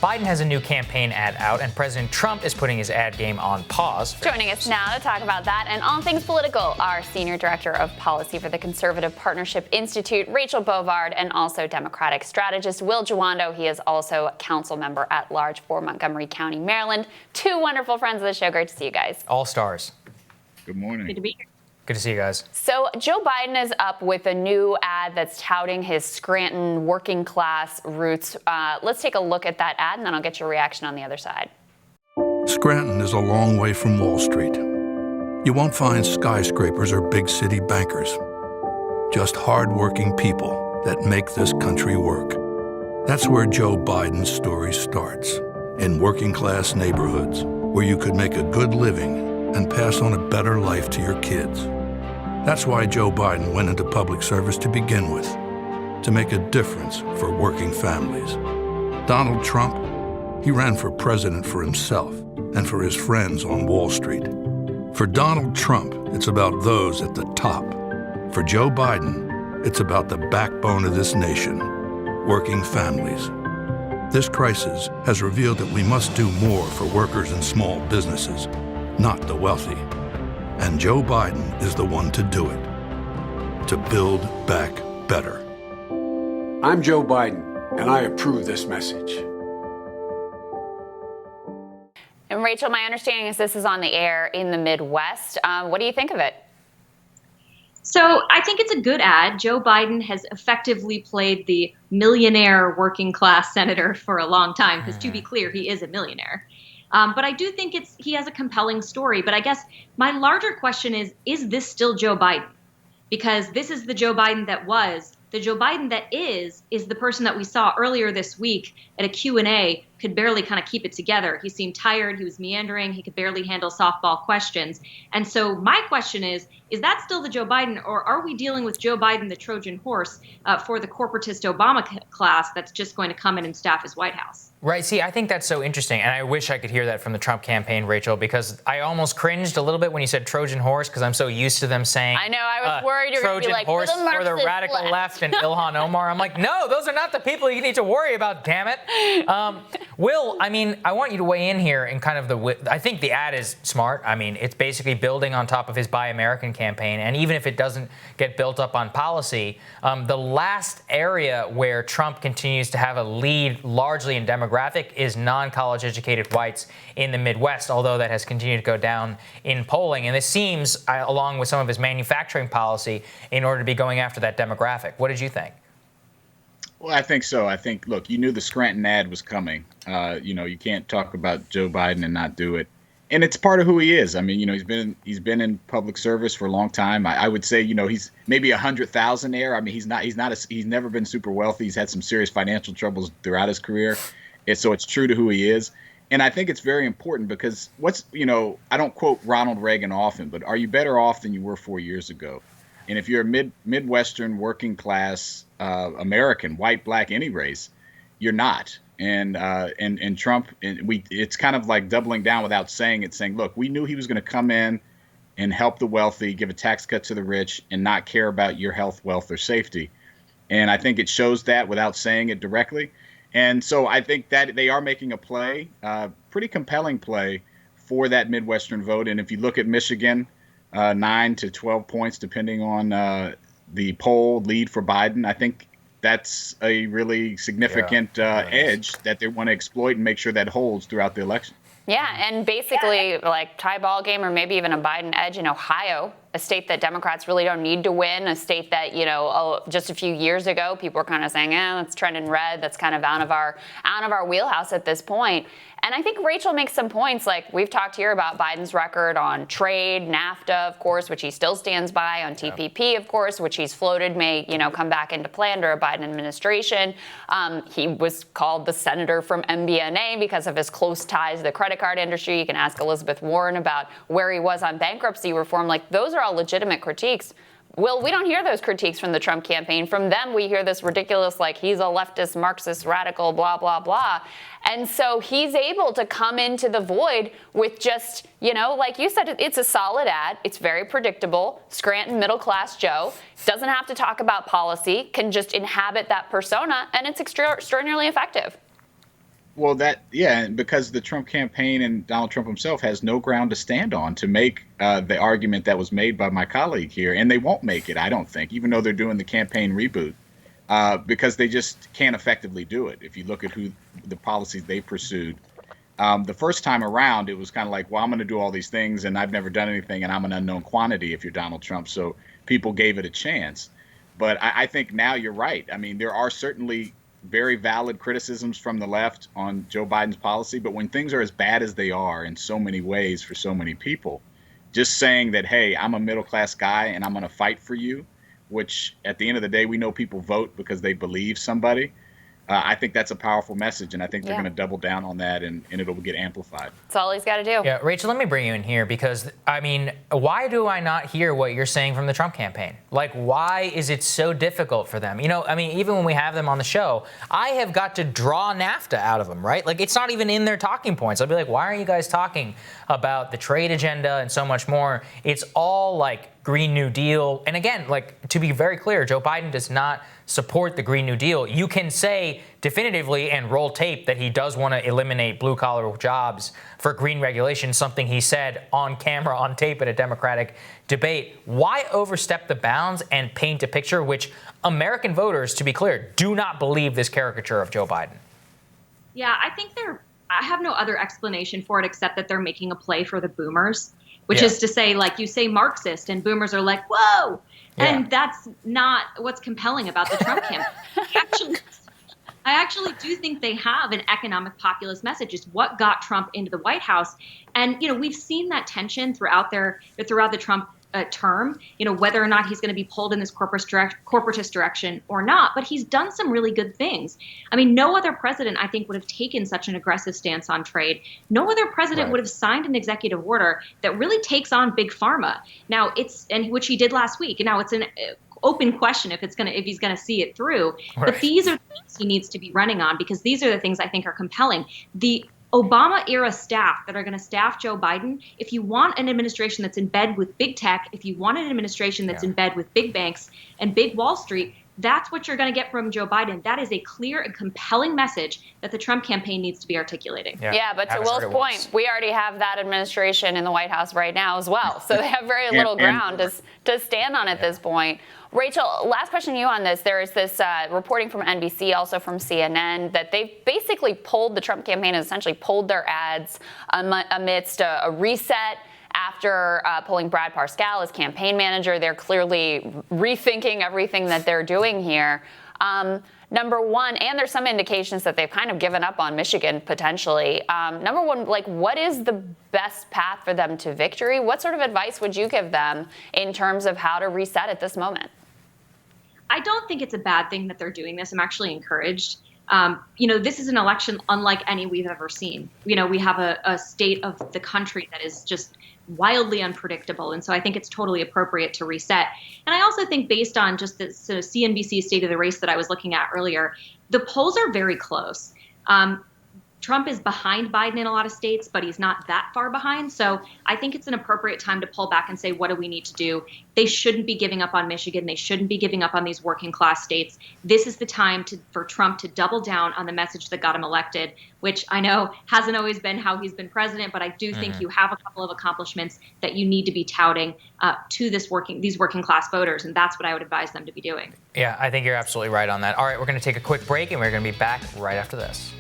Biden has a new campaign ad out, and President Trump is putting his ad game on pause. Joining us now to talk about that and all things political, our Senior Director of Policy for the Conservative Partnership Institute, Rachel Bovard, and also Democratic strategist Will Juwando. He is also a council member at large for Montgomery County, Maryland. Two wonderful friends of the show. Great to see you guys. All stars. Good morning. Good to be here. Good to see you guys. So Joe Biden is up with a new ad that's touting his Scranton working class roots. Let's take a look at that ad, and then I'll get your reaction on the other side. Scranton is a long way from Wall Street. You won't find skyscrapers or big city bankers. Just hard-working people that make this country work. That's where Joe Biden's story starts. In working class neighborhoods where you could make a good living and pass on a better life to your kids. That's why Joe Biden went into public service to begin with, to make a difference for working families. Donald Trump, he ran for president for himself and for his friends on Wall Street. For Donald Trump, it's about those at the top. For Joe Biden, it's about the backbone of this nation, working families. This crisis has revealed that we must do more for workers and small businesses, not the wealthy. And Joe Biden is the one to do it. To build back better. I'm Joe Biden, and I approve this message. And Rachel, my understanding is this is on the air in the Midwest. What do you think of it? So I think it's a good ad. Joe Biden has effectively played the millionaire working class senator for a long time, because to be clear, he is a millionaire. But I do think he has a compelling story. But I guess my larger question is this still Joe Biden? Because this is the Joe Biden that was. The Joe Biden that is the person that we saw earlier this week at a Q&A could barely kind of keep it together. He seemed tired. He was meandering. He could barely handle softball questions. And so my question is that still the Joe Biden, or are we dealing with Joe Biden, the Trojan horse, for the corporatist Obama class that's just going to come in and staff his White House? Right. See, I think that's so interesting. And I wish I could hear that from the Trump campaign, Rachel, because I almost cringed a little bit when you said Trojan horse, because I'm so used to them saying, I know, I was worried you were going to be like, Trojan horse for the radical left and Ilhan Omar. I'm like, no, those are not the people you need to worry about, damn it. Will, I mean, I want you to weigh in here and kind of I think the ad is smart. I mean, it's basically building on top of his Buy American campaign. And even if it doesn't get built up on policy, the last area where Trump continues to have a lead largely in demographic is non-college educated whites in the Midwest, although that has continued to go down in polling. And this seems, along with some of his manufacturing policy, in order to be going after that demographic. What did you think? Well, I think so. I think, look, you knew the Scranton ad was coming. You can't talk about Joe Biden and not do it. And it's part of who he is. I mean, he's been in public service for a long time. I would say, he's maybe 100,000-aire. I mean, he's never been super wealthy. He's had some serious financial troubles throughout his career. And so it's true to who he is. And I think it's very important because I don't quote Ronald Reagan often, but are you better off than you were 4 years ago? And if you're a Midwestern working class American, white, black, any race, you're not. And Trump, it's kind of like doubling down without saying it, saying, look, we knew he was going to come in and help the wealthy, give a tax cut to the rich, and not care about your health, wealth, or safety. And I think it shows that without saying it directly. And so I think that they are making a play, pretty compelling play for that Midwestern vote. And if you look at Michigan, 9 to 12 points, depending on the poll lead for Biden, I think that's a really significant edge that they want to exploit and make sure that holds throughout the election. Yeah, and basically like tie ball game or maybe even a Biden edge in Ohio, a state that Democrats really don't need to win, a state that, just a few years ago, people were kind of saying, that's trending red. That's kind of out of our wheelhouse at this point. And I think Rachel makes some points. Like we've talked here about Biden's record on trade, NAFTA, of course, which he still stands by, on TPP, of course, which he's floated may, come back into play under a Biden administration. He was called the senator from MBNA because of his close ties to the credit card industry. You can ask Elizabeth Warren about where he was on bankruptcy reform. Like those are all legitimate critiques. Will, we don't hear those critiques from the Trump campaign. From them, we hear this ridiculous, like, he's a leftist, Marxist, radical, blah, blah, blah. And so he's able to come into the void with just, like you said, it's a solid ad. It's very predictable. Scranton middle-class Joe doesn't have to talk about policy, can just inhabit that persona, and it's extraordinarily effective. Well, because the Trump campaign and Donald Trump himself has no ground to stand on to make the argument that was made by my colleague here, and they won't make it, I don't think, even though they're doing the campaign reboot, because they just can't effectively do it. If you look at who the policies they pursued, the first time around, it was kind of like, well, I'm going to do all these things, and I've never done anything, and I'm an unknown quantity if you're Donald Trump. So people gave it a chance. But I think now you're right. I mean, there are certainly very valid criticisms from the left on Joe Biden's policy, but when things are as bad as they are in so many ways for so many people, just saying that, hey, I'm a middle class guy and I'm going to fight for you, which at the end of the day, we know people vote because they believe somebody. I think that's a powerful message, and I think they're going to double down on that, and it'll get amplified. That's all he's got to do. Yeah, Rachel, let me bring you in here because, I mean, why do I not hear what you're saying from the Trump campaign? Like, why is it so difficult for them? You know, I mean, even when we have them on the show, I have got to draw NAFTA out of them, right? Like, it's not even in their talking points. I'll be like, why aren't you guys talking about the trade agenda and so much more? It's all like Green New Deal. And again, like, to be very clear, Joe Biden does not support the Green New Deal. You can say definitively and roll tape that he does want to eliminate blue-collar jobs for green regulation, something he said on camera, on tape at a Democratic debate. Why overstep the bounds and paint a picture which American voters, to be clear, do not believe this caricature of Joe Biden? Yeah, I have no other explanation for it except that they're making a play for the boomers, which is to say, like, you say Marxist and boomers are like, whoa. Yeah. And that's not what's compelling about the Trump campaign. I actually do think they have an economic populist message. It's what got Trump into the White House. And, you know, we've seen that tension throughout the Trump term, you know, whether or not he's going to be pulled in this corporatist direction or not. But he's done some really good things. I mean, no other president, I think, would have taken such an aggressive stance on trade. No other president would have signed an executive order that really takes on big pharma. Now, which he did last week. And now it's an open question if he's going to see it through. Right. But these are things he needs to be running on, because these are the things I think are compelling. The Obama-era staff that are going to staff Joe Biden, if you want an administration that's in bed with big tech, if you want an administration that's in bed with big banks and big Wall Street, that's what you're going to get from Joe Biden. That is a clear and compelling message that the Trump campaign needs to be articulating. Yeah, but to Will's point, we already have that administration in the White House right now as well. So they have very little ground to stand on at this point. Rachel, last question to you on this. There is this reporting from NBC, also from CNN, that they've basically pulled, the Trump campaign has essentially pulled their ads amidst a reset. After pulling Brad Parscale as campaign manager, they're clearly rethinking everything that they're doing here. Number one, and there's some indications that they've kind of given up on Michigan potentially. Number one, like, what is the best path for them to victory? What sort of advice would you give them in terms of how to reset at this moment? I don't think it's a bad thing that they're doing this. I'm actually encouraged. You know, this is an election unlike any we've ever seen. You know, we have a state of the country that is just wildly unpredictable. And so I think it's totally appropriate to reset. And I also think, based on just the sort of CNBC State of the Race that I was looking at earlier, the polls are very close. Trump is behind Biden in a lot of states, but he's not that far behind. So I think it's an appropriate time to pull back and say, what do we need to do? They shouldn't be giving up on Michigan. They shouldn't be giving up on these working class states. This is the time for Trump to double down on the message that got him elected, which I know hasn't always been how he's been president, but I do think you have a couple of accomplishments that you need to be touting to these working class voters, and that's what I would advise them to be doing. Yeah, I think you're absolutely right on that. All right, we're going to take a quick break, and we're going to be back right after this.